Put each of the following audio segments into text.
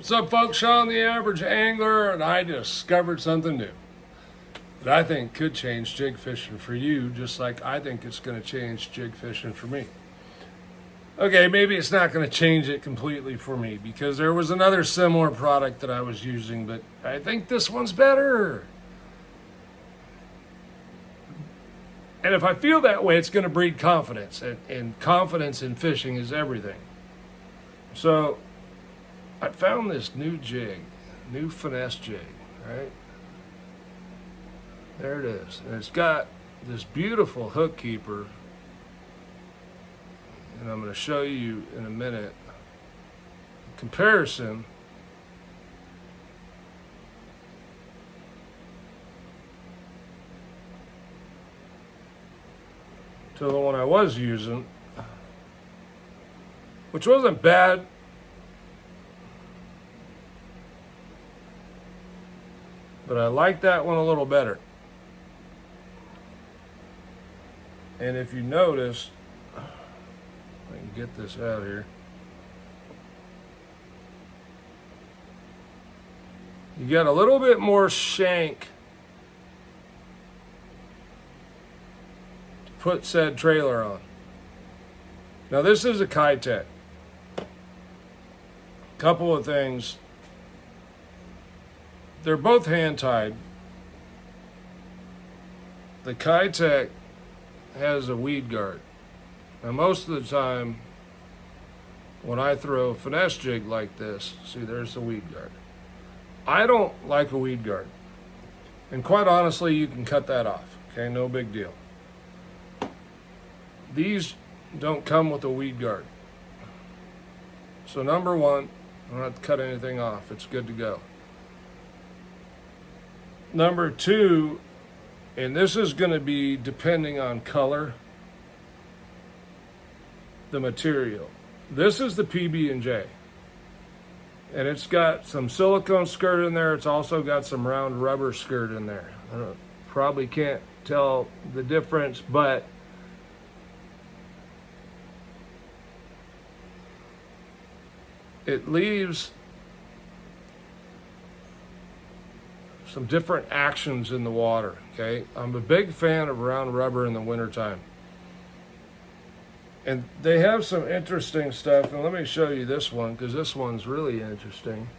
What's up, folks? Sean, the average angler, and I discovered something new that I think could change jig fishing for you, just like I think it's going to change jig fishing for me. Okay, maybe it's not going to change it completely for me because there was another similar product that I was using, but I think this one's better. And if I feel that way, it's going to breed confidence, and confidence in fishing is everything. So I found this new jig, new finesse jig, right? There it is. And it's got this beautiful hook keeper. And I'm going to show you in a minute a comparison to the one I was using, which wasn't bad. But I like that one a little better. And if you notice, I can get this out here. You got a little bit more shank to put said trailer on. Now this is a Kitech. Couple of things. They're both hand-tied. The Kitech has a weed guard. Now most of the time when I throw a finesse jig like this, see, there's the weed guard. I don't like a weed guard. And quite honestly, you can cut that off, okay? No big deal. These don't come with a weed guard. So number one, I don't have to cut anything off. It's good to go. Number two, and this is going to be depending on color, the material. This is the PB&J. And it's got some silicone skirt in there. It's also got some round rubber skirt in there. Probably can't tell the difference, but it leaves some different actions in the water, okay? I'm a big fan of round rubber in the wintertime. And they have some interesting stuff, and let me show you this one, because this one's really interesting.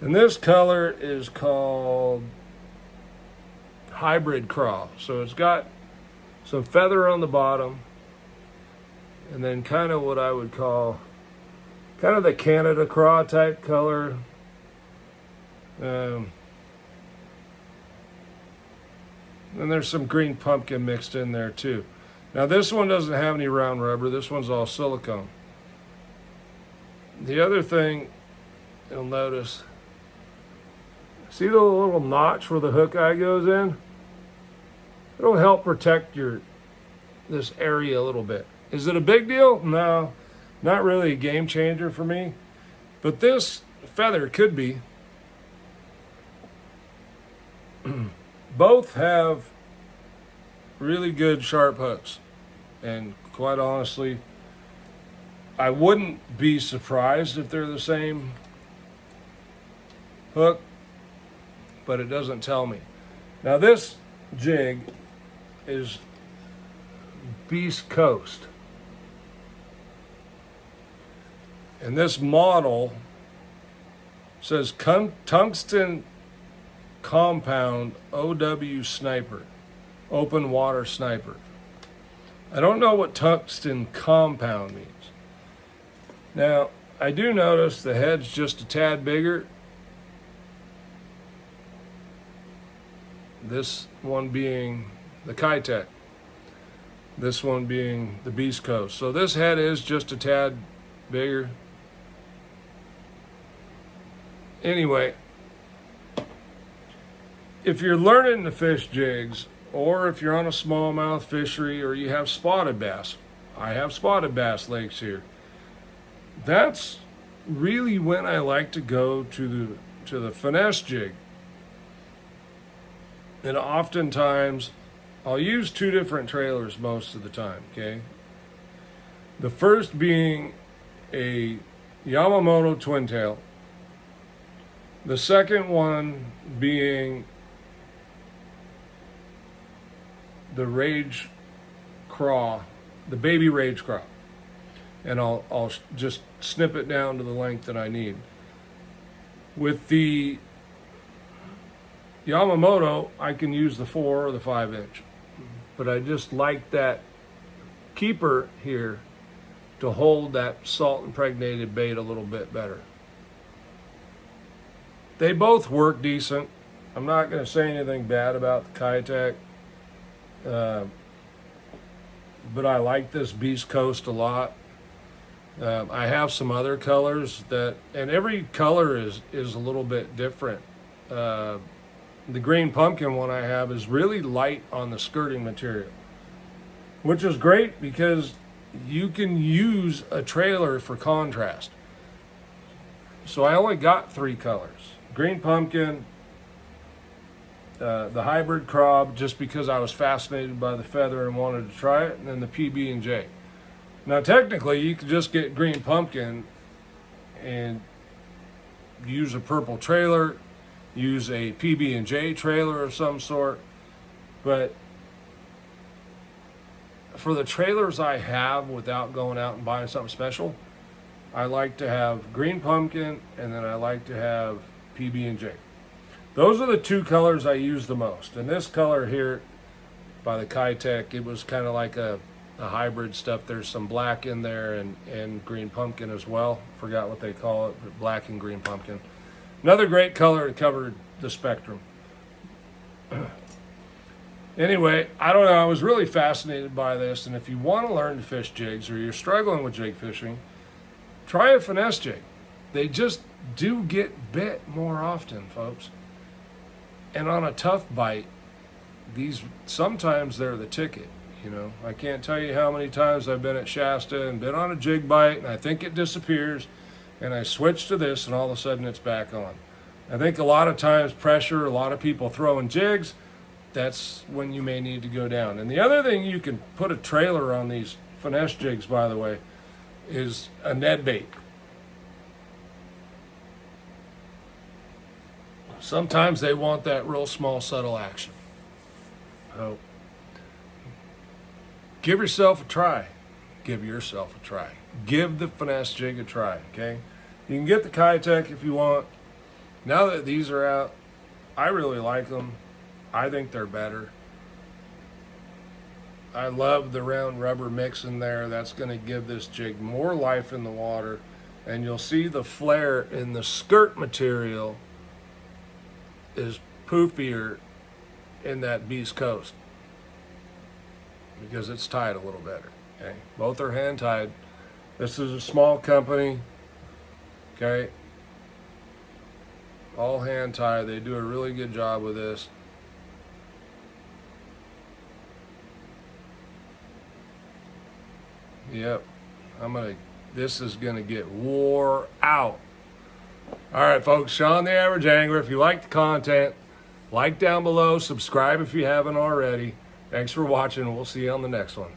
And this color is called Hybrid Craw. So it's got some feather on the bottom, and then kind of what I would call kind of the Canada Craw type color. And there's some green pumpkin mixed in there too. Now this one doesn't have any round rubber. This one's all silicone. The other thing you'll notice, see the little notch where the hook eye goes in? It'll help protect this area a little bit. Is it a big deal? No, not really a game changer for me. But this feather could be. Both have really good sharp hooks, and quite honestly, I wouldn't be surprised if they're the same hook, but it doesn't tell me. Now this jig is Beast Coast, and this model says tungsten compound OW sniper, open water sniper. I don't know what tungsten compound means. Now, I do notice the head's just a tad bigger. This one being the Kitech, this one being the Beast Coast. So this head is just a tad bigger. Anyway, if you're learning to fish jigs, or if you're on a smallmouth fishery, or you have spotted bass, I have spotted bass lakes here. That's really when I like to go to the finesse jig. And oftentimes, I'll use two different trailers most of the time, okay? The first being a Yamamoto twin tail. The second one being the Rage Craw, the baby Rage Craw. And I'll just snip it down to the length that I need. With the Yamamoto, I can use the 4 or the 5 inch. But I just like that keeper here to hold that salt impregnated bait a little bit better. They both work decent. I'm not going to say anything bad about the Kitech, but I like this Beast Coast a lot. I have some other colors that, and every color is a little bit different. The green pumpkin one I have is really light on the skirting material, which is great because you can use a trailer for contrast. So I only got 3 colors. Green pumpkin, the hybrid crab, just because I was fascinated by the feather and wanted to try it, and then the PB&J. Now technically you could just get green pumpkin and use a purple trailer, use a PB&J trailer of some sort, but for the trailers I have without going out and buying something special, I like to have green pumpkin and then I like to have PB&J. Those are the 2 colors I use the most. And this color here by the Kitech, it was kind of like a hybrid stuff. There's some black in there and green pumpkin as well. Forgot what they call it, but black and green pumpkin. Another great color to cover the spectrum. Anyway, I don't know, I was really fascinated by this, and if you want to learn to fish jigs or you're struggling with jig fishing, try a finesse jig. They just do get bit more often, folks. And on a tough bite, these sometimes they're the ticket. You know, I can't tell you how many times I've been at Shasta and been on a jig bite and I think it disappears and I switch to this and all of a sudden it's back on. I think a lot of times pressure, a lot of people throwing jigs, that's when you may need to go down. And the other thing, you can put a trailer on these finesse jigs, by the way, is a Ned bait. Sometimes they want that real small, subtle action. So, give yourself a try. Give yourself a try. Give the finesse jig a try, okay? You can get the Kitech if you want. Now that these are out, I really like them. I think they're better. I love the round rubber mix in there. That's going to give this jig more life in the water. And you'll see the flare in the skirt material is poofier in that Beast Coast because it's tied a little better. Okay, both are hand tied. This is a small company. Okay, all hand tied. They do a really good job with this. Yep, this is gonna get wore out. All right, folks, Sean the Average Angler. If you like the content, like down below, subscribe if you haven't already. Thanks for watching. We'll see you on the next one.